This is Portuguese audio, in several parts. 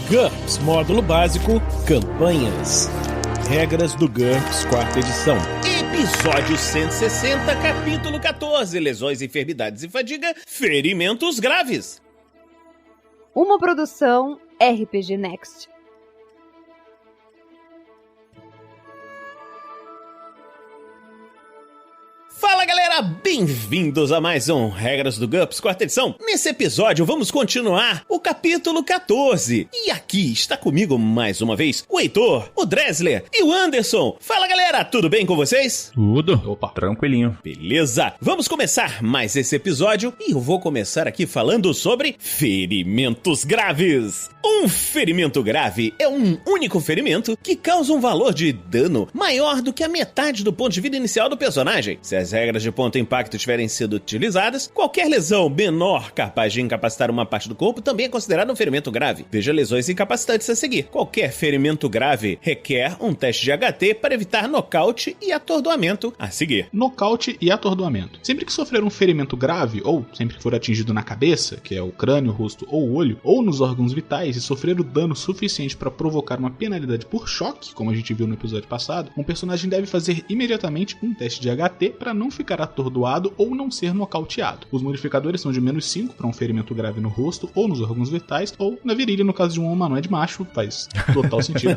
GURPS Módulo Básico Campanhas. Regras do GURPS 4ª edição. Episódio 160, capítulo 14. Lesões, enfermidades e fadiga, ferimentos graves. Uma produção RPG Next. Fala galera, bem-vindos a mais um Regras do GURPS 4ª edição. Nesse episódio vamos continuar o capítulo 14. E aqui está comigo mais uma vez o Heitor, o Dressler e o Anderson. Fala galera, tudo bem com vocês? Tudo. Opa, tranquilinho. Beleza, vamos começar mais esse episódio e eu vou começar aqui falando sobre ferimentos graves. Um ferimento grave é um único ferimento que causa um valor de dano maior do que a metade do ponto de vida inicial do personagem. Se as regras de ponto impacto tiverem sido utilizadas, qualquer lesão menor capaz de incapacitar uma parte do corpo também é considerado um ferimento grave. Veja lesões incapacitantes a seguir. Qualquer ferimento grave requer um teste de HT para evitar nocaute e atordoamento a seguir. Nocaute e atordoamento. Sempre que sofrer um ferimento grave, ou sempre que for atingido na cabeça, que é o crânio, o rosto ou o olho, ou nos órgãos vitais, e sofrer o dano suficiente para provocar uma penalidade por choque, como a gente viu no episódio passado, um personagem deve fazer imediatamente um teste de HT para não ficar atordoado ou não ser nocauteado. Os modificadores são de -5 para um ferimento grave no rosto ou nos órgãos vitais, ou na virilha no caso de um humanoide macho, faz total sentido.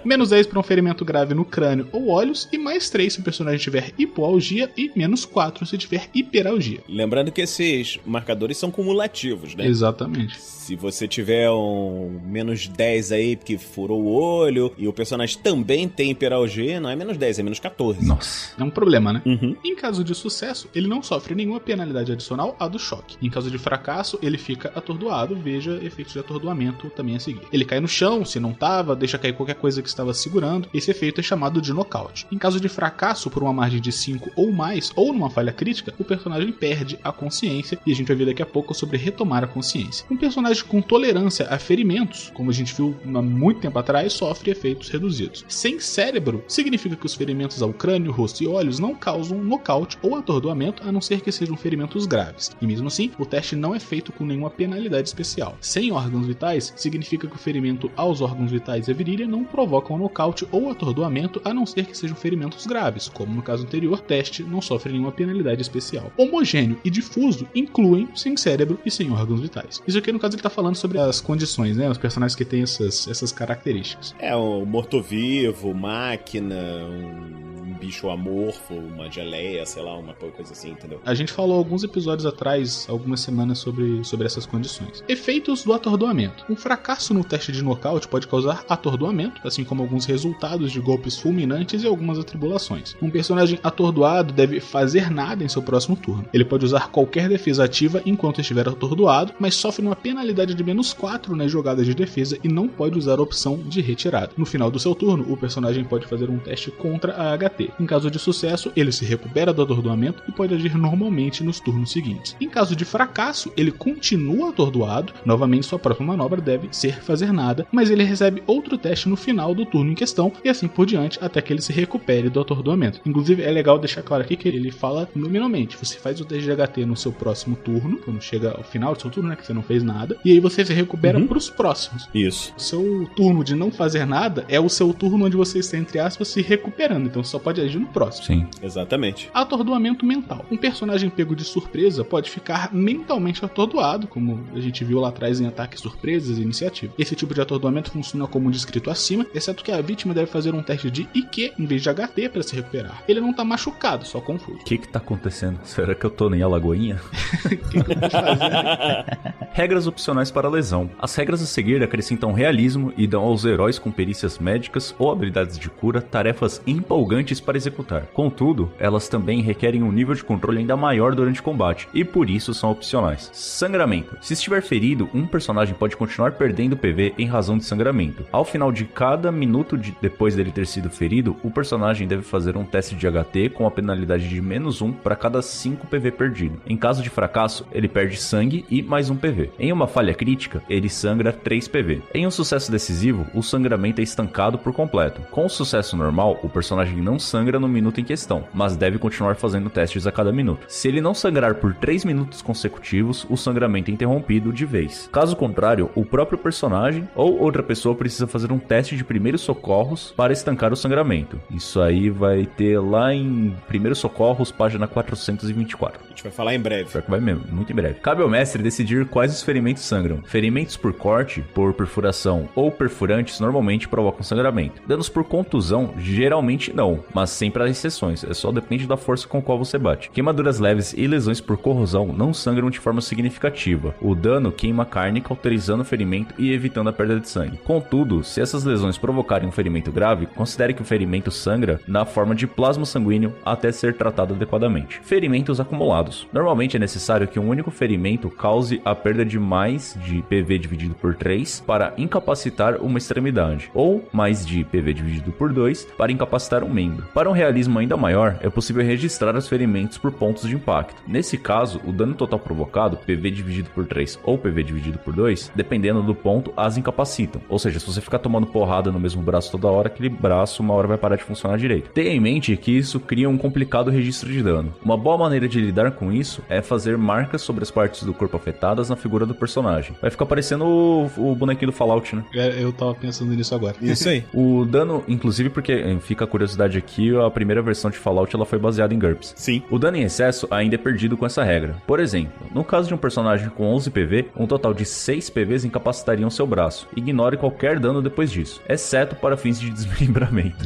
-10 para um ferimento grave no crânio ou olhos, e +3 se o personagem tiver hipoalgia e -4 se tiver hiperalgia. Lembrando que esses marcadores são cumulativos, né? Exatamente. Se você tiver um -10 aí, porque furou o olho, e o personagem também tem hiperalgia, não é -10, é -14. Nossa. É um problema, né? Uhum. Em caso de sucesso, ele não sofre nenhuma penalidade adicional à do choque. Em caso de fracasso, ele fica atordoado, veja efeitos de atordoamento também a seguir. Ele cai no chão, se não tava, deixa cair qualquer coisa que estava segurando, esse efeito é chamado de nocaute. Em caso de fracasso por uma margem de 5 ou mais, ou numa falha crítica, o personagem perde a consciência, e a gente vai ver daqui a pouco sobre retomar a consciência. Um personagem com tolerância a ferimentos, como a gente viu há muito tempo atrás, sofre efeitos reduzidos. Sem cérebro, significa que os ferimentos ao crânio, rosto e olhos não causam nocaute ou atordoamento, a não ser que sejam ferimentos graves. E mesmo assim, o teste não é feito com nenhuma penalidade especial. Sem órgãos vitais, significa que o ferimento aos órgãos vitais e a virilha não provocam nocaute ou atordoamento, a não ser que sejam ferimentos graves. Como no caso anterior, teste não sofre nenhuma penalidade especial. Homogêneo e difuso incluem sem cérebro e sem órgãos vitais. Isso aqui, no caso, ele tá falando sobre as condições, né? Os personagens que têm essas características. É um morto-vivo, máquina, um bicho amorfo, uma geleia, sei lá, uma coisa assim, entendeu? A gente falou alguns episódios atrás, algumas semanas, sobre essas condições. Efeitos do atordoamento. Um fracasso no teste de nocaute pode causar atordoamento, assim como alguns resultados de golpes fulminantes e algumas atribulações. Um personagem atordoado deve fazer nada em seu próximo turno. Ele pode usar qualquer defesa ativa enquanto estiver atordoado, mas sofre uma penalidade de -4 nas jogadas de defesa e não pode usar a opção de retirada. No final do seu turno, o personagem pode fazer um teste contra a HT. Em caso de sucesso, ele se recupera do atordoamento e pode agir normalmente nos turnos seguintes. Em caso de fracasso, ele continua atordoado, novamente sua próxima manobra deve ser fazer nada, mas ele recebe outro teste no final do turno em questão e assim por diante até que ele se recupere do atordoamento. Inclusive, é legal deixar claro aqui que ele fala nominalmente. Você faz o teste de HT no seu próximo turno, quando chega ao final do seu turno, né, que você não fez nada, e aí você se recupera pros próximos. Isso. O seu turno de não fazer nada é o seu turno onde você está, entre aspas, se recuperando, então só pode agir no próximo. Sim, exatamente. Atordoamento mental. Um personagem pego de surpresa pode ficar mentalmente atordoado, como a gente viu lá atrás em Ataques Surpresas e Iniciativa. Esse tipo de atordoamento funciona como descrito acima, exceto que a vítima deve fazer um teste de IQ em vez de HT para se recuperar. Ele não tá machucado, só confuso. O que tá acontecendo? Será que eu tô em Alagoinha? O que eu tô fazendo? Regras opcionais para lesão. As regras a seguir acrescentam realismo e dão aos heróis com perícias médicas ou habilidades de cura tarefas empolgantes para executar. Contudo, elas também requerem um nível de controle ainda maior durante o combate, e por isso são opcionais. Sangramento. Se estiver ferido, um personagem pode continuar perdendo PV em razão de sangramento. Ao final de cada minuto depois dele ter sido ferido, o personagem deve fazer um teste de HT com a penalidade de -1 para cada 5 PV perdido. Em caso de fracasso, ele perde sangue e mais um PV. PV. Em uma falha crítica, ele sangra 3 PV. Em um sucesso decisivo, o sangramento é estancado por completo. Com o sucesso normal, o personagem não sangra no minuto em questão, mas deve continuar fazendo testes a cada minuto. Se ele não sangrar por 3 minutos consecutivos, o sangramento é interrompido de vez. Caso contrário, o próprio personagem ou outra pessoa precisa fazer um teste de primeiros socorros para estancar o sangramento. Isso aí vai ter lá em Primeiros Socorros, página 424. A gente vai falar em breve. Vai mesmo, muito em breve. Cabe ao mestre decidir quais os ferimentos sangram. Ferimentos por corte, por perfuração ou perfurantes normalmente provocam sangramento. Danos por contusão, geralmente não, mas sempre há exceções, só depende da força com a qual você bate. Queimaduras leves e lesões por corrosão não sangram de forma significativa. O dano queima a carne, cauterizando o ferimento e evitando a perda de sangue. Contudo, se essas lesões provocarem um ferimento grave, considere que o ferimento sangra na forma de plasma sanguíneo até ser tratado adequadamente. Ferimentos acumulados. Normalmente é necessário que um único ferimento cause a perda de mais de PV dividido por 3 para incapacitar uma extremidade, ou mais de PV dividido por 2 para incapacitar um membro. Para um realismo ainda maior, é possível registrar os ferimentos por pontos de impacto. Nesse caso, o dano total provocado, PV dividido por 3 ou PV dividido por 2, dependendo do ponto, as incapacitam. Ou seja, se você ficar tomando porrada no mesmo braço toda hora, aquele braço uma hora vai parar de funcionar direito. Tenha em mente que isso cria um complicado registro de dano. Uma boa maneira de lidar com isso é fazer marcas sobre as partes do corpo afetadas na figura do personagem. Vai ficar parecendo o bonequinho do Fallout, né? Eu tava pensando nisso agora. Isso aí. O dano, inclusive porque fica a curiosidade aqui, a primeira versão de Fallout ela foi baseada em GURPS. Sim. O dano em excesso ainda é perdido com essa regra. Por exemplo, no caso de um personagem com 11 PV, um total de 6 PVs incapacitariam seu braço. Ignore qualquer dano depois disso, exceto para fins de desmembramento.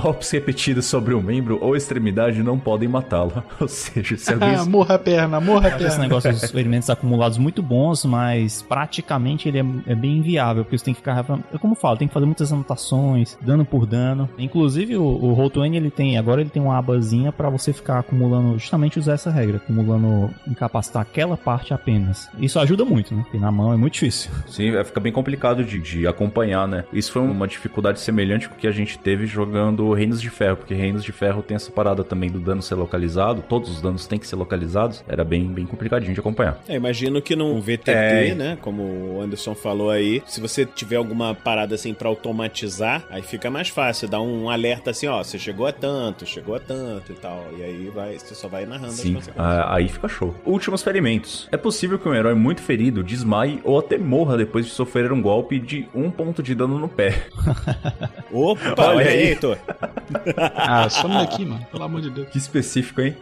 Golpes repetidos sobre um membro ou extremidade não podem matá-lo. Ou seja, se alguém... morra a perna, morra a Eu acho esse perna. negócio dos ferimentos acumulados muito bons, mas praticamente ele é bem inviável, porque você tem que ficar... Como eu falo, tem que fazer muitas anotações, dano por dano. Inclusive, o Roll20, ele tem uma abazinha pra você ficar acumulando, justamente usar essa regra, acumulando, incapacitar aquela parte apenas. Isso ajuda muito, né? Porque na mão é muito difícil. Sim, fica bem complicado de acompanhar, né? Isso foi uma dificuldade semelhante com o que a gente teve jogando Reinos de Ferro, porque Reinos de Ferro tem essa parada também do dano ser localizado, todos os danos têm que ser localizados, era bem complicadinho de acompanhar. Imagino que num VTT, né, como o Anderson falou aí, se você tiver alguma parada assim pra automatizar, aí fica mais fácil, dá um alerta assim, ó, você chegou a tanto e tal, e aí você só vai narrando. Sim, as consequências. aí fica show. Últimos ferimentos. É possível que um herói muito ferido desmaie ou até morra depois de sofrer um golpe de 1 ponto de dano no pé. Opa, olha aí, Heitor. Some daqui, mano, pelo amor de Deus. Que específico, hein?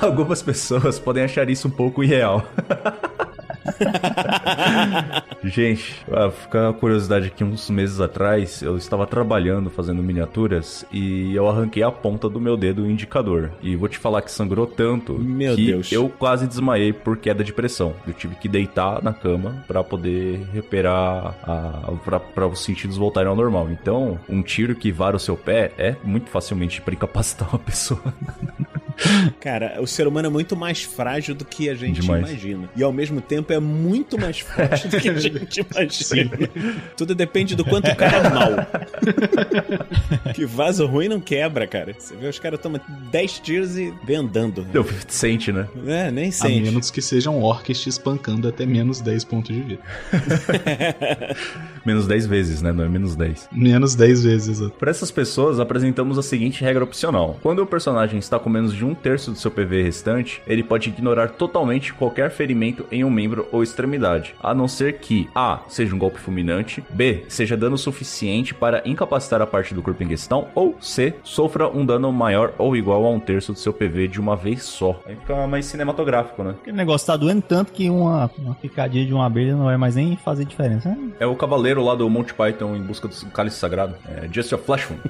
Algumas pessoas podem achar isso um pouco irreal. Gente, fica a curiosidade aqui, uns meses atrás eu estava trabalhando fazendo miniaturas e eu arranquei a ponta do meu dedo indicador, e vou te falar que sangrou tanto que eu quase desmaiei por queda de pressão. Eu tive que deitar na cama para poder recuperar para os sentidos voltarem ao normal. Então, um tiro que vara o seu pé é muito facilmente para incapacitar uma pessoa. Cara, o ser humano é muito mais frágil do que a gente Demais. imagina. E ao mesmo tempo é muito mais forte do que a gente imagina. Sim. Tudo depende do quanto o cara é mau. Que vaso ruim não quebra, cara. Você vê, os caras tomam 10 tiros e vem andando. Sente, né? É, nem A sente. menos que sejam orcs te espancando até menos 10 pontos de vida. Menos 10 vezes, né? Não é menos 10. Menos 10 vezes. Para essas pessoas, apresentamos a seguinte regra opcional. Quando o personagem está com menos de 1/3 do seu PV restante, ele pode ignorar totalmente qualquer ferimento em um membro ou extremidade, a não ser que A. seja um golpe fulminante, B. seja dano suficiente para incapacitar a parte do corpo em questão, ou C. sofra um dano maior ou igual a 1/3 do seu PV de uma vez só. Aí fica mais cinematográfico, né? Aquele negócio tá doendo tanto que uma picadinha de uma abelha não vai mais nem fazer diferença. É o cavaleiro lá do Monty Python em busca do cálice sagrado. É Just a Flash Wound.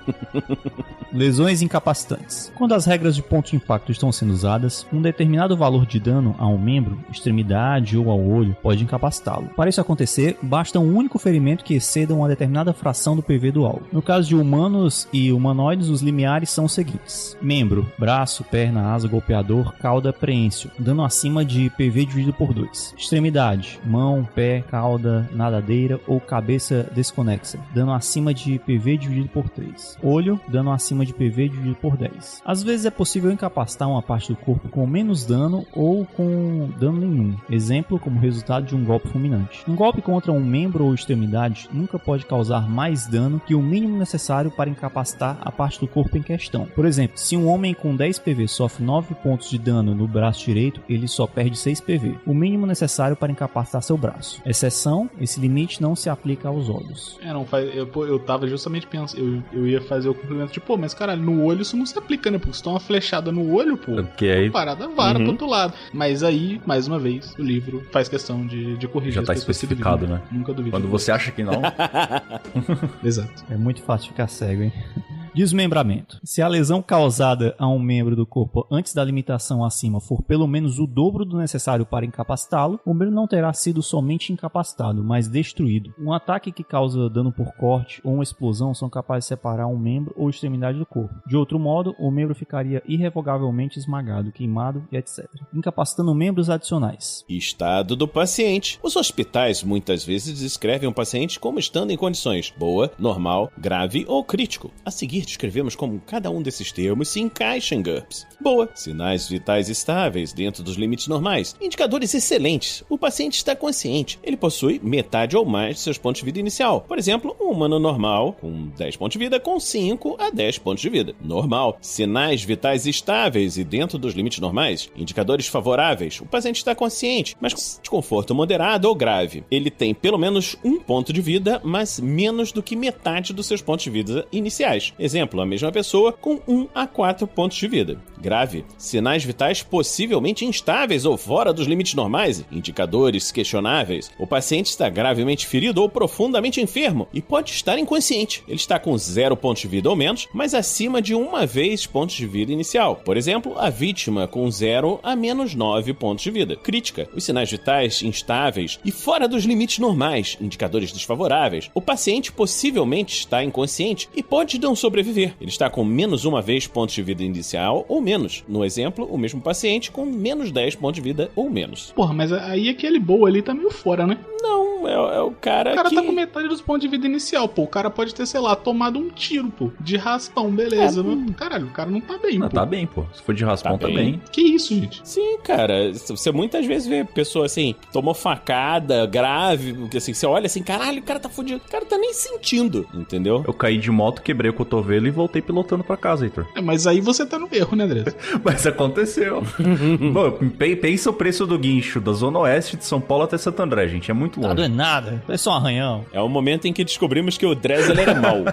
Lesões incapacitantes. Quando as regras de ponto de impacto estão sendo usadas, um determinado valor de dano a um membro, extremidade ou ao olho pode incapacitá-lo. Para isso acontecer, basta um único ferimento que exceda uma determinada fração do PV do alvo. No caso de humanos e humanoides, os limiares são os seguintes: membro, braço, perna, asa, golpeador, cauda, preêncio, dano acima de PV dividido por 2. Extremidade, mão, pé, cauda, nadadeira ou cabeça desconexa, dano acima de PV dividido por 3. Olho, dano acima de PV dividido por 10. Às vezes é possível incapactar uma parte do corpo com menos dano ou com dano nenhum. Exemplo, como resultado de um golpe fulminante. Um golpe contra um membro ou extremidade nunca pode causar mais dano que o mínimo necessário para incapacitar a parte do corpo em questão. Por exemplo, se um homem com 10 PV sofre 9 pontos de dano no braço direito, ele só perde 6 PV, o mínimo necessário para incapacitar seu braço. Exceção, esse limite não se aplica aos olhos. Eu tava justamente pensando, eu ia fazer o complemento de, mas caralho, no olho isso não se aplica, né? Porque se toma uma flechada no olho, okay. A parada vara pro outro lado. Mas aí, mais uma vez, o livro faz questão de corrigir. Já tá especificado, né? Nunca duvido. Quando você acha que não. Exato. É muito fácil ficar cego, hein? Desmembramento. Se a lesão causada a um membro do corpo antes da limitação acima for pelo menos o dobro do necessário para incapacitá-lo, o membro não terá sido somente incapacitado, mas destruído. Um ataque que causa dano por corte ou uma explosão são capazes de separar um membro ou extremidade do corpo. De outro modo, o membro ficaria irrevogavelmente esmagado, queimado e etc., incapacitando membros adicionais. Estado do paciente. Os hospitais muitas vezes descrevem o paciente como estando em condições boa, normal, grave ou crítico. A seguir, descrevemos como cada um desses termos se encaixa em GURPS. Boa, sinais vitais estáveis dentro dos limites normais. Indicadores excelentes. O paciente está consciente. Ele possui metade ou mais de seus pontos de vida inicial. Por exemplo, um humano normal, com 10 pontos de vida, com 5 a 10 pontos de vida. Normal. Sinais vitais estáveis e dentro dos limites normais. Indicadores favoráveis. O paciente está consciente, mas com desconforto moderado ou grave. Ele tem pelo menos um ponto de vida, mas menos do que metade dos seus pontos de vida iniciais. Exemplo, a mesma pessoa com 1 a 4 pontos de vida. Grave. Sinais vitais possivelmente instáveis ou fora dos limites normais. Indicadores questionáveis. O paciente está gravemente ferido ou profundamente enfermo e pode estar inconsciente. Ele está com 0 pontos de vida ou menos, mas acima de uma vez pontos de vida inicial. Por exemplo, a vítima com 0 a menos 9 pontos de vida. Crítica. Os sinais vitais instáveis e fora dos limites normais. Indicadores desfavoráveis. O paciente possivelmente está inconsciente e pode não sobreviver. Ele está com menos uma vez pontos de vida inicial ou menos. No exemplo, o mesmo paciente com menos 10 pontos de vida ou menos. Porra, mas aí aquele boa ali tá meio fora, né? Não, é o cara que... O cara tá com metade dos pontos de vida inicial, O cara pode ter, sei lá, tomado um tiro, de raspão, beleza. Caralho, o cara não tá bem, não, tá bem, Se for de raspão, tá bem. Que isso, gente? Sim, cara. Você muitas vezes vê pessoa assim, tomou facada, grave, assim, você olha assim, caralho, o cara tá fudido. O cara tá nem sentindo, entendeu? Eu caí de moto, quebrei o cotovelo e voltei pilotando pra casa, Heitor. Mas aí você tá no erro, né, André? Mas aconteceu. Bom, pensa o preço do guincho da Zona Oeste de São Paulo até Santo André, gente. É muito longe. Não é nada. É só um arranhão. É o momento em que descobrimos que o Dressel era mau.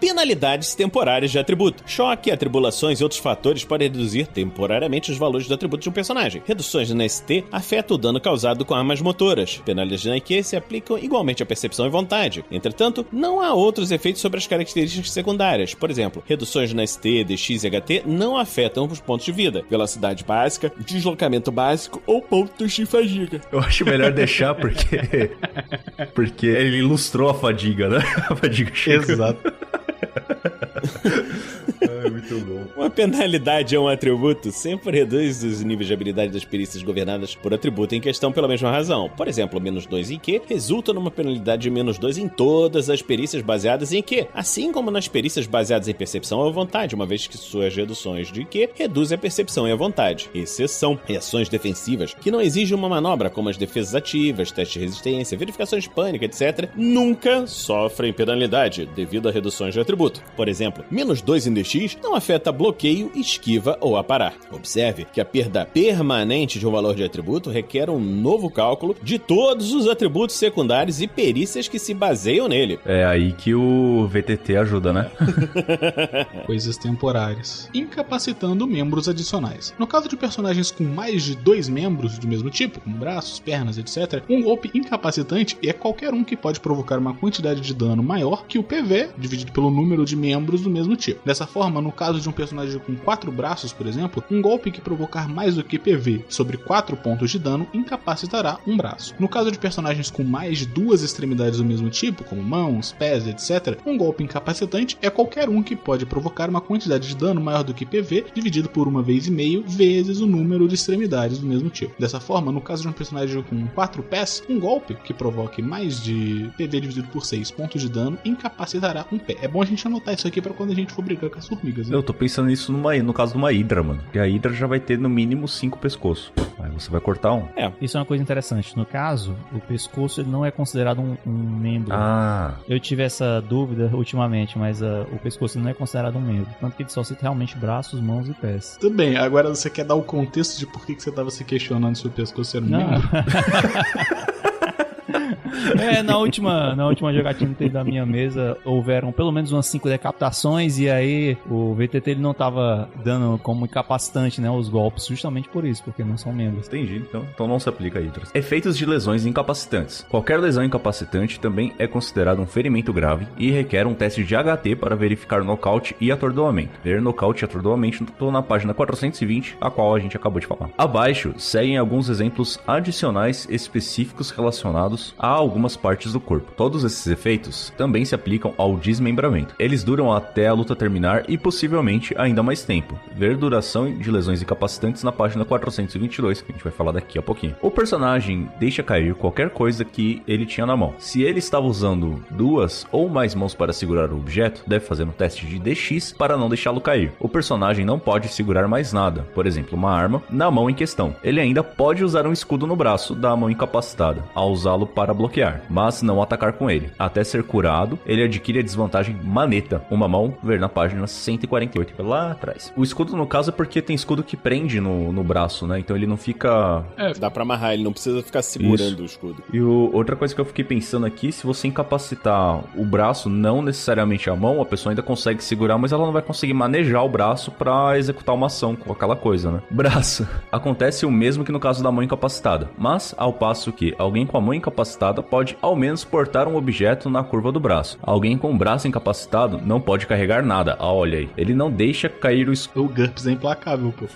Penalidades temporárias de atributo. Choque, atribulações e outros fatores podem reduzir temporariamente os valores do atributo de um personagem. Reduções na ST afetam o dano causado com armas motoras. Penalidades na IQ se aplicam igualmente à percepção e vontade. Entretanto, não há outros efeitos sobre as características secundárias. Por exemplo, reduções na ST, DX e HT não afetam os pontos de vida, velocidade básica, deslocamento básico ou pontos de fadiga. Eu acho melhor deixar porque ele ilustrou a fadiga, né? A fadiga chega. Exato. Muito bom. Uma penalidade a um atributo sempre reduz os níveis de habilidade das perícias governadas por atributo em questão pela mesma razão. Por exemplo, menos 2 em IQ resulta numa penalidade de menos 2 em todas as perícias baseadas em IQ, assim como nas perícias baseadas em percepção ou vontade, uma vez que suas reduções de IQ reduzem a percepção e a vontade. Exceção: reações defensivas, que não exigem uma manobra, como as defesas ativas, testes de resistência, verificações de pânico, etc., nunca sofrem penalidade devido a reduções de atributo. Por exemplo, menos 2 em DX não afeta bloqueio, esquiva ou aparar. Observe que a perda permanente de um valor de atributo requer um novo cálculo de todos os atributos secundários e perícias que se baseiam nele. É aí que o VTT ajuda, né? Coisas temporárias. Incapacitando membros adicionais. No caso de personagens com mais de 2 membros do mesmo tipo, como braços, pernas, etc., um golpe incapacitante é qualquer um que pode provocar uma quantidade de dano maior que o PV, dividido pelo número de membros do mesmo tipo. Dessa forma, no caso caso de um personagem com 4 braços, por exemplo, um golpe que provocar mais do que PV sobre 4 pontos de dano incapacitará um braço. No caso de personagens com mais de 2 extremidades do mesmo tipo, como mãos, pés, etc., um golpe incapacitante é qualquer um que pode provocar uma quantidade de dano maior do que PV, dividido por 1,5 vezes o número de extremidades do mesmo tipo. Dessa forma, no caso de um personagem com 4 pés, um golpe que provoque mais de PV dividido por 6 pontos de dano incapacitará um pé. É bom a gente anotar isso aqui pra quando a gente for brigar com as formigas, né? Eu tô pensando nisso no caso de uma hidra, mano. Porque a hidra já vai ter no mínimo 5 pescoços. Aí você vai cortar um. Isso é uma coisa interessante. No caso, o pescoço ele não é considerado um membro. Eu tive essa dúvida ultimamente, mas o pescoço ele não é considerado um membro. Tanto que ele só cita realmente braços, mãos e pés. Tudo bem, agora você quer dar o contexto de por que você tava se questionando se o pescoço era um membro? Na última jogatina que teve da minha mesa, houveram pelo menos umas 5 decapitações e aí o VTT ele não tava dando como incapacitante, né, os golpes, justamente por isso, porque não são membros. Entendi, então não se aplica a hidras. Efeitos de lesões incapacitantes. Qualquer lesão incapacitante também é considerado um ferimento grave e requer um teste de HT para verificar nocaute e atordoamento. Ver nocaute e atordoamento estou na página 420, a qual a gente acabou de falar. Abaixo seguem alguns exemplos adicionais específicos relacionados a algumas partes do corpo. Todos esses efeitos também se aplicam ao desmembramento. Eles duram até a luta terminar e possivelmente ainda mais tempo. Ver duração de lesões incapacitantes na página 422, que a gente vai falar daqui a pouquinho. O personagem deixa cair qualquer coisa que ele tinha na mão. Se ele estava usando 2 ou mais mãos para segurar o objeto, deve fazer um teste de DX para não deixá-lo cair. O personagem não pode segurar mais nada, por exemplo, uma arma, na mão em questão. Ele ainda pode usar um escudo no braço da mão incapacitada, ao usá-lo para bloquear, mas não atacar com ele. Até ser curado, ele adquire a desvantagem maneta, uma mão, ver na página 148, lá atrás. O escudo, no caso, é porque tem escudo que prende no braço, né? Então ele não fica... Dá pra amarrar, ele não precisa ficar segurando o escudo. E outra coisa que eu fiquei pensando aqui, se você incapacitar o braço, não necessariamente a mão, a pessoa ainda consegue segurar, mas ela não vai conseguir manejar o braço pra executar uma ação com aquela coisa, né? Braço. Acontece o mesmo que no caso da mão incapacitada, mas ao passo que alguém com a mão incapacitada pode ao menos portar um objeto na curva do braço. Alguém com o braço incapacitado não pode carregar nada. Olha aí. Ele não deixa cair o escudo. O GURPS é implacável, pô.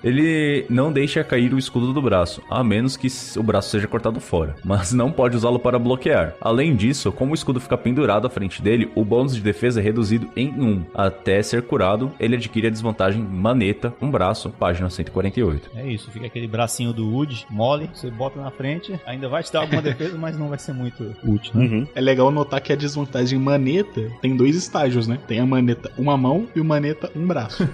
Ele não deixa cair o escudo do braço, a menos que o braço seja cortado fora, mas não pode usá-lo para bloquear. Além disso, como o escudo fica pendurado à frente dele, o bônus de defesa é reduzido em 1. Até ser curado, ele adquire a desvantagem maneta, um braço, página 148. É isso, fica aquele bracinho do Wood, mole, você bota na frente, ainda vai te dar alguma defesa, mas não vai ser muito útil, né? Uhum. É legal notar que a desvantagem maneta tem 2 estágios, né? Tem a maneta uma mão e o maneta um braço.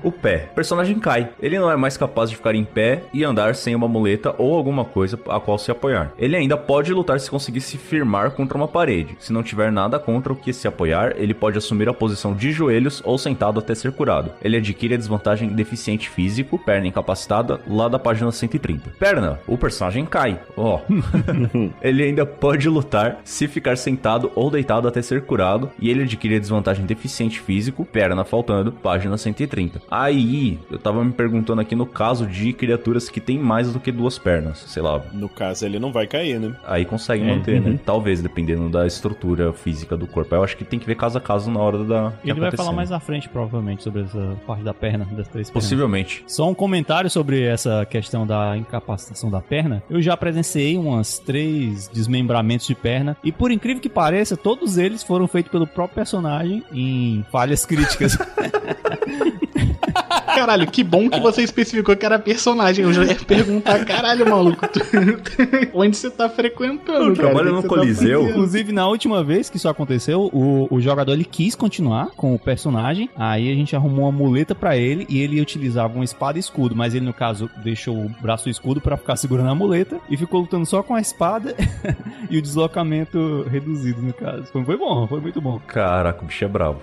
O pé. O personagem cai. Ele não é mais capaz de ficar em pé e andar sem uma muleta ou alguma coisa a qual se apoiar. Ele ainda pode lutar se conseguir se firmar contra uma parede. Se não tiver nada contra o que se apoiar, ele pode assumir a posição de joelhos ou sentado até ser curado. Ele adquire a desvantagem deficiente físico, perna incapacitada, lá da página 130. Perna. O personagem cai. Ele ainda pode lutar se ficar sentado ou deitado até ser curado, e ele adquire a desvantagem deficiente físico, perna faltando, página 130. Aí, eu tava me perguntando aqui no caso de criaturas que tem mais do que 2 pernas, sei lá. No caso, ele não vai cair, né? Aí consegue manter, né? Talvez, dependendo da estrutura física do corpo. Eu acho que tem que ver caso a caso na hora da... Ele vai falar mais à frente, provavelmente, sobre essa parte da perna, das 3 pernas. Possivelmente. Só um comentário sobre essa questão da incapacitação da perna. Eu já presenciei umas 3 desmembramentos de perna, e por incrível que pareça, todos eles foram feitos pelo próprio personagem em falhas críticas. Caralho, que bom que você especificou que era personagem. Eu já ia perguntar, caralho, maluco, onde você tá frequentando, Eu trabalho no Coliseu. Inclusive, na última vez que isso aconteceu, o jogador ele quis continuar com o personagem. Aí a gente arrumou uma muleta pra ele e ele utilizava uma espada e escudo, mas ele, no caso, deixou o braço e escudo pra ficar segurando a muleta e ficou lutando só com a espada e o deslocamento reduzido, no caso. Foi bom, foi muito bom. Caraca, o bicho é bravo.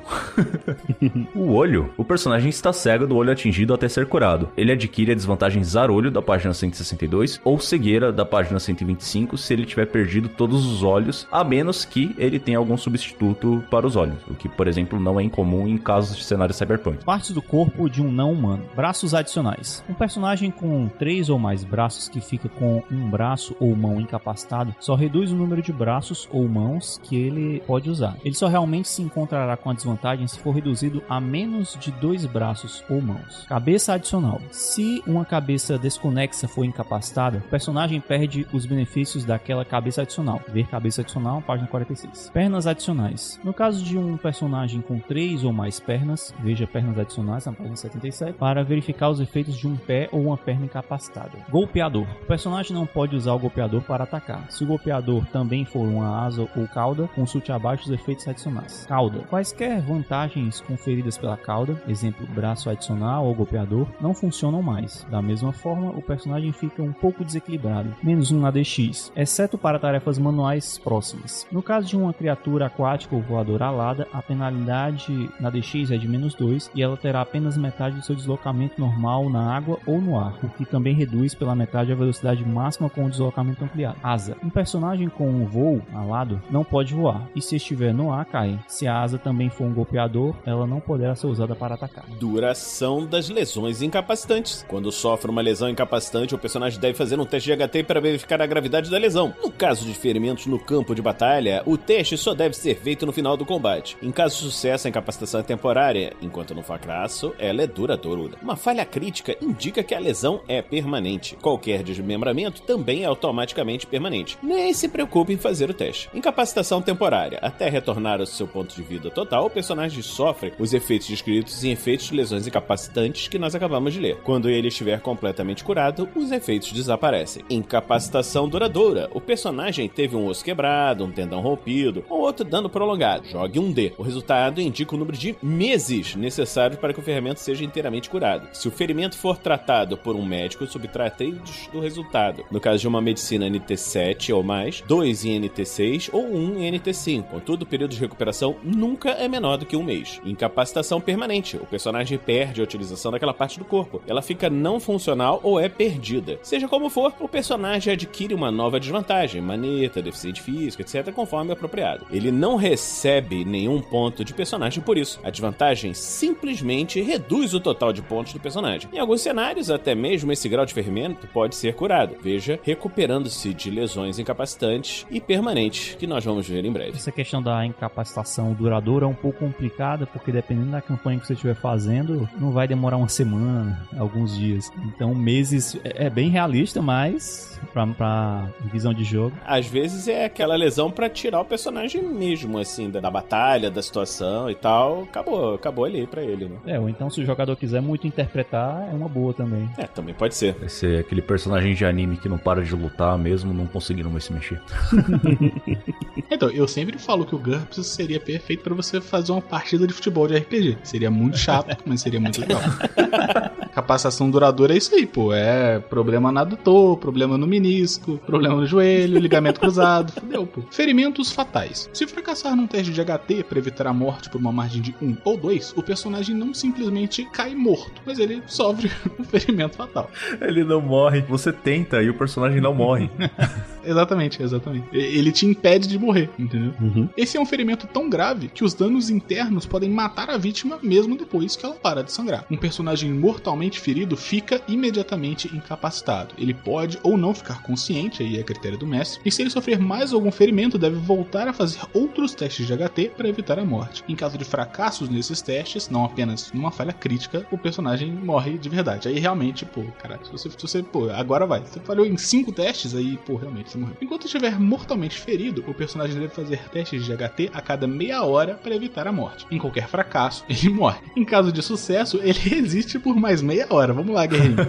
O olho. O personagem está cego do olho atingido atingido até ser curado. Ele adquire a desvantagem zarolho da página 162 ou cegueira da página 125 se ele tiver perdido todos os olhos, a menos que ele tenha algum substituto para os olhos, o que, por exemplo, não é incomum em casos de cenário cyberpunk. Partes do corpo de um não humano. Braços adicionais. Um personagem com 3 ou mais braços que fica com um braço ou mão incapacitado só reduz o número de braços ou mãos que ele pode usar. Ele só realmente se encontrará com a desvantagem se for reduzido a menos de 2 braços ou mãos. Cabeça adicional. Se uma cabeça desconexa for incapacitada, o personagem perde os benefícios daquela cabeça adicional. Ver cabeça adicional, página 46. Pernas adicionais. No caso de um personagem com 3 ou mais pernas, veja pernas adicionais na página 77, para verificar os efeitos de um pé ou uma perna incapacitada. Golpeador. O personagem não pode usar o golpeador para atacar. Se o golpeador também for uma asa ou cauda, consulte abaixo os efeitos adicionais. Cauda. Quaisquer vantagens conferidas pela cauda, exemplo, braço adicional ou golpeador, não funcionam mais. Da mesma forma, o personagem fica um pouco desequilibrado, menos 1 na DX, exceto para tarefas manuais próximas. No caso de uma criatura aquática ou voadora alada, a penalidade na DX é de menos 2 e ela terá apenas metade do seu deslocamento normal na água ou no ar, o que também reduz pela metade a velocidade máxima com o deslocamento ampliado. Asa. Um personagem com um voo alado não pode voar, e se estiver no ar, cai. Se a asa também for um golpeador, ela não poderá ser usada para atacar. Duração das lesões incapacitantes. Quando sofre uma lesão incapacitante, o personagem deve fazer um teste de HT para verificar a gravidade da lesão. No caso de ferimentos no campo de batalha, o teste só deve ser feito no final do combate. Em caso de sucesso, a incapacitação é temporária, enquanto no fracasso, ela é duradoura. Uma falha crítica indica que a lesão é permanente. Qualquer desmembramento também é automaticamente permanente. Nem se preocupe em fazer o teste. Incapacitação temporária. Até retornar ao seu ponto de vida total, o personagem sofre os efeitos descritos em efeitos de lesões incapacitantes que nós acabamos de ler. Quando ele estiver completamente curado, os efeitos desaparecem. Incapacitação duradoura. O personagem teve um osso quebrado, um tendão rompido ou outro dano prolongado. Jogue um D. O resultado indica o número de meses necessários para que o ferimento seja inteiramente curado. Se o ferimento for tratado por um médico, subtrai 3 do resultado. No caso de uma medicina NT7 ou mais, 2 em NT6 ou 1 em NT5. Contudo, o período de recuperação nunca é menor do que um mês. Incapacitação permanente. O personagem perde a utilização daquela parte do corpo. Ela fica não funcional ou é perdida. Seja como for, o personagem adquire uma nova desvantagem, maneta, deficiente físico, etc., conforme apropriado. Ele não recebe nenhum ponto de personagem por isso. A desvantagem simplesmente reduz o total de pontos do personagem. Em alguns cenários, até mesmo esse grau de ferimento pode ser curado. Veja, recuperando-se de lesões incapacitantes e permanentes, que nós vamos ver em breve. Essa questão da incapacitação duradoura é um pouco complicada, porque dependendo da campanha que você estiver fazendo, não vai demorar uma semana, alguns dias. Então, meses é bem realista, mas pra visão de jogo. Às vezes é aquela lesão pra tirar o personagem mesmo, assim, da batalha, da situação e tal. Acabou ali pra ele, né? Ou então se o jogador quiser muito interpretar, é uma boa também. Também pode ser. Vai ser aquele personagem de anime que não para de lutar mesmo, não conseguindo mais se mexer. Então, eu sempre falo que o GURPS seria perfeito pra você fazer uma partida de futebol de RPG. Seria muito chato, mas seria muito legal. Capacitação duradoura é isso aí, pô. É problema na adutor, problema no menisco, problema no joelho, ligamento cruzado. Fudeu, pô. Ferimentos fatais. Se fracassar num teste de HT pra evitar a morte por uma margem de 1 ou 2, o personagem não simplesmente cai morto, mas ele sofre um ferimento fatal. Ele não morre. Você tenta e o personagem não morre. Exatamente. Ele te impede de morrer, entendeu? Uhum. Esse é um ferimento tão grave que os danos internos podem matar a vítima mesmo depois que ela para de sangrar. Um personagem mortalmente ferido fica imediatamente incapacitado. Ele pode ou não ficar consciente, aí é critério do mestre, e se ele sofrer mais algum ferimento, deve voltar a fazer outros testes de HT para evitar a morte. Em caso de fracassos nesses testes, não apenas numa falha crítica, o personagem morre de verdade. Aí realmente, pô, caralho, se você agora vai. Você falhou em 5 testes, aí, pô, realmente você morreu. Enquanto estiver mortalmente ferido, o personagem deve fazer testes de HT a cada meia hora para evitar a morte. Em qualquer fracasso, ele morre. Em caso de sucesso, ele resiste por mais meia hora. Vamos lá, guerreirinho.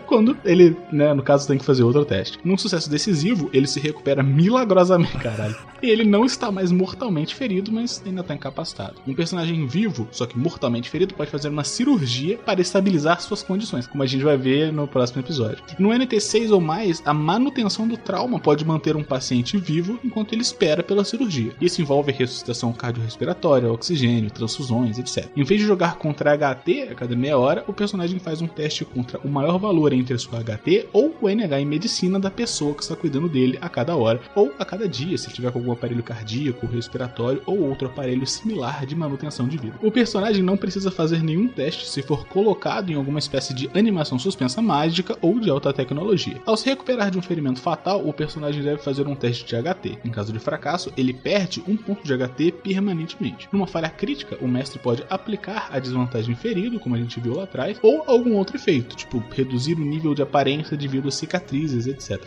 Quando ele, né, no caso, tem que fazer outro teste. Num sucesso decisivo, ele se recupera milagrosamente, caralho. E ele não está mais mortalmente ferido, mas ainda está incapacitado. Um personagem vivo, só que mortalmente ferido, pode fazer uma cirurgia para estabilizar suas condições, como a gente vai ver no próximo episódio. No NT6 ou mais, a manutenção do trauma pode pode manter um paciente vivo enquanto ele espera pela cirurgia. Isso envolve ressuscitação cardiorrespiratória, oxigênio, transfusões, etc. Em vez de jogar contra HT a cada meia hora, o personagem faz um teste contra o maior valor entre a sua HT ou o NH em medicina da pessoa que está cuidando dele a cada hora, ou a cada dia, se tiver com algum aparelho cardíaco, respiratório ou outro aparelho similar de manutenção de vida. O personagem não precisa fazer nenhum teste se for colocado em alguma espécie de animação suspensa mágica ou de alta tecnologia. Ao se recuperar de um ferimento fatal, o personagem deve fazer um teste de HT. Em caso de fracasso, ele perde um ponto de HT permanentemente. Numa falha crítica, o mestre pode aplicar a desvantagem ferido, como a gente viu lá atrás, ou algum outro efeito, tipo reduzir o nível de aparência devido a cicatrizes, etc.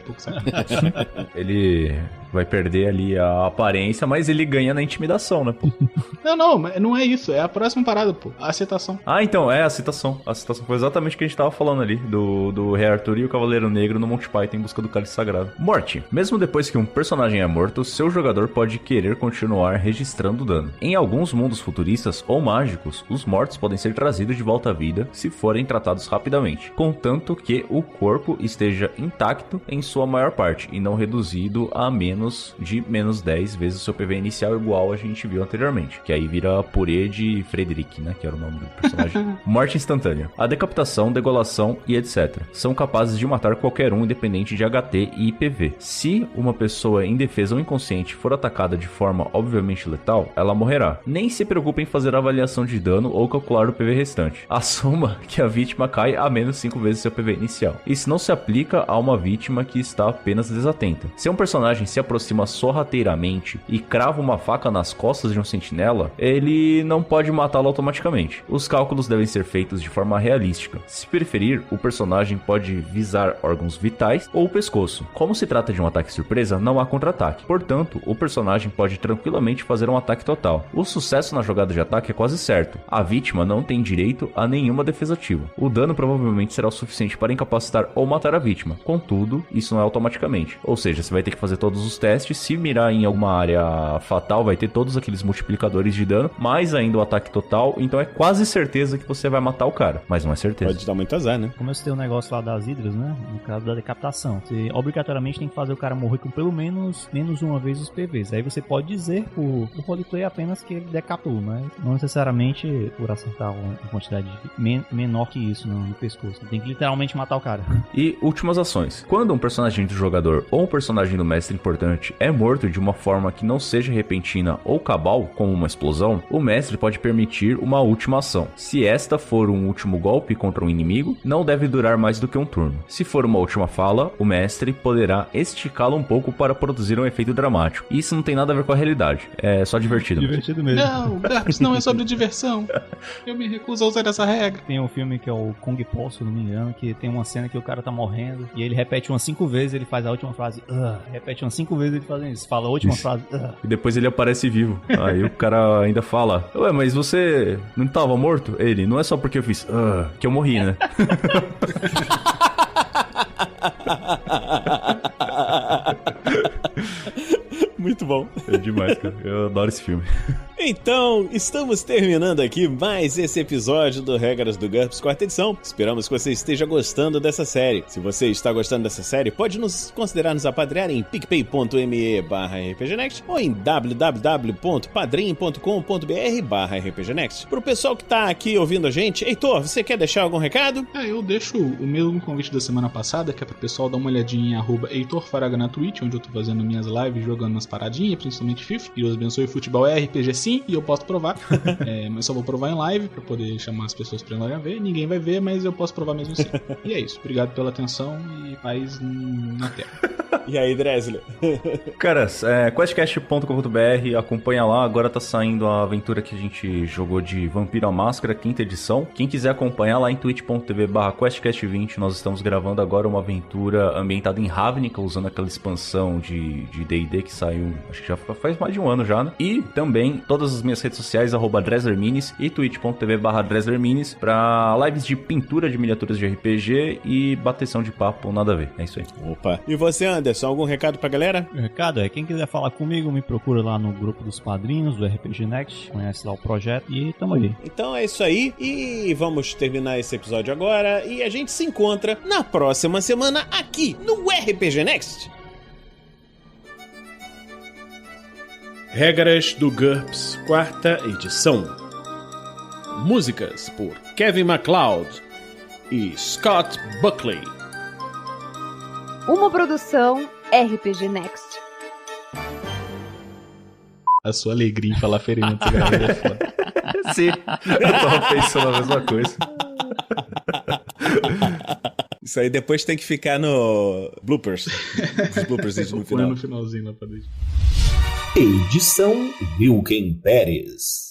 Ele vai perder ali a aparência, mas ele ganha na intimidação, né, pô? Não é isso. É a próxima parada, pô. A aceitação. Ah, então, é a citação. A citação foi exatamente o que a gente tava falando ali, do Rei Arthur e o Cavaleiro Negro no Monty Python em busca do cálice sagrado. Morte. Mesmo depois que um personagem é morto, seu jogador pode querer continuar registrando o dano. Em alguns mundos futuristas ou mágicos, os mortos podem ser trazidos de volta à vida se forem tratados rapidamente, contanto que o corpo esteja intacto em sua maior parte e não reduzido a menos de menos 10 vezes o seu PV inicial, igual a gente viu anteriormente, que aí vira purê de Frederick, né, que era o nome do personagem. Morte instantânea. A decapitação, degolação e etc. são capazes de matar qualquer um, independente de HT e IPV. Se uma pessoa indefesa ou inconsciente for atacada de forma obviamente letal, ela morrerá. Nem se preocupe em fazer a avaliação de dano ou calcular o PV restante. Assuma que a vítima cai a menos 5 vezes seu PV inicial. Isso não se aplica a uma vítima que está apenas desatenta. Se um personagem se aproxima sorrateiramente e crava uma faca nas costas de um sentinela, ele não pode matá-lo automaticamente. Os cálculos devem ser feitos de forma realística. Se preferir, o personagem pode visar órgãos vitais ou o pescoço. Como se trata de um ataque surpresa, não há contra-ataque. Portanto, o personagem pode tranquilamente fazer um ataque total. O sucesso na jogada de ataque é quase certo. A vítima não tem direito a nenhuma defesa ativa. O dano provavelmente será o suficiente para incapacitar ou matar a vítima. Contudo, isso não é automaticamente. Ou seja, você vai ter que fazer todos os testes. Se mirar em alguma área fatal, vai ter todos aqueles multiplicadores de dano, mais ainda o ataque total. Então é quase certeza que você vai matar o cara, mas não é certeza. Pode dar muito azar, né? Como eu citei o negócio lá das hidras, né? No caso da decapitação. Você obrigatoriamente tem que fazer o cara morrer com pelo menos uma vez os PVs. Aí você pode dizer por roleplay apenas que ele decapitou, mas não necessariamente por acertar uma quantidade menor que isso no pescoço. Você tem que literalmente matar o cara. E últimas ações. Quando um personagem do jogador ou um personagem do mestre importante é morto de uma forma que não seja repentina ou cabal, como uma explosão, o mestre pode permitir uma última ação. Se esta for um último golpe contra um inimigo, não deve durar mais do que um turno. Se for uma última fala, o mestre poderá esticá-lo um pouco para produzir um efeito dramático. Isso não tem nada a ver com a realidade. É só divertido. Divertido mesmo. Não, GURPS não é sobre diversão. Eu me recuso a usar essa regra. Tem um filme que é o Kung Po, se eu não me engano, que tem uma cena que o cara tá morrendo e ele repete umas 5 vezes, ele faz a última frase, repete umas 5 vezes, ele faz isso, fala a última frase, E depois ele aparece vivo. Aí o cara ainda fala, ué, mas você não tava morto? Ele, não é só porque eu fiz, que eu morri, né? Muito bom. É demais, cara. Eu adoro esse filme. Então, estamos terminando aqui mais esse episódio do Regras do GURPS, quarta edição. Esperamos que você esteja gostando dessa série. Se você está gostando dessa série, pode nos considerar nos apadrear em picpay.me/rpgnext ou em www.padrim.com.br/rpgnext. Pro pessoal que tá aqui ouvindo a gente, Heitor, você quer deixar algum recado? Eu deixo o mesmo convite da semana passada, que é pro pessoal dar uma olhadinha em @HeitorFaraga na Twitch, onde eu tô fazendo minhas lives, jogando umas paradinhas, principalmente FIFA. E Deus abençoe, futebol é RPG sim, e eu posso provar. Mas só vou provar em live pra poder chamar as pessoas pra ir lá ver. Ninguém vai ver, mas eu posso provar mesmo assim. E é isso. Obrigado pela atenção e paz na tela. E aí, Dresler? Cara, questcast.com.br, acompanha lá. Agora tá saindo a aventura que a gente jogou de Vampiro à Máscara, quinta edição. Quem quiser acompanhar lá em twitch.tv/questcast20, nós estamos gravando agora uma aventura ambientada em Ravnica, usando aquela expansão de D&D que saiu, acho que já faz mais de um ano já, né? E também todas as minhas redes sociais, @DreslerMinis e twitch.tv/DreslerMinis, pra lives de pintura de miniaturas de RPG e bateção de papo, nada a ver. É isso aí. Opa. E você, Anderson, algum recado pra galera? O recado é, quem quiser falar comigo, me procura lá no grupo dos padrinhos do RPG Next, conhece lá o projeto e tamo aí. Então é isso aí, e vamos terminar esse episódio agora, e a gente se encontra na próxima semana aqui no RPG Next. Regras do GURPS, 4ª edição. Músicas por Kevin MacLeod e Scott Buckley. Uma produção RPG Next. A sua alegria em falar Ferimentos Graves é foda. Sim, eu tava pensando a mesma coisa. Isso aí depois tem que ficar no bloopers. Os bloopers no final. No finalzinho lá pra deixar. Edição Wilken Pérez.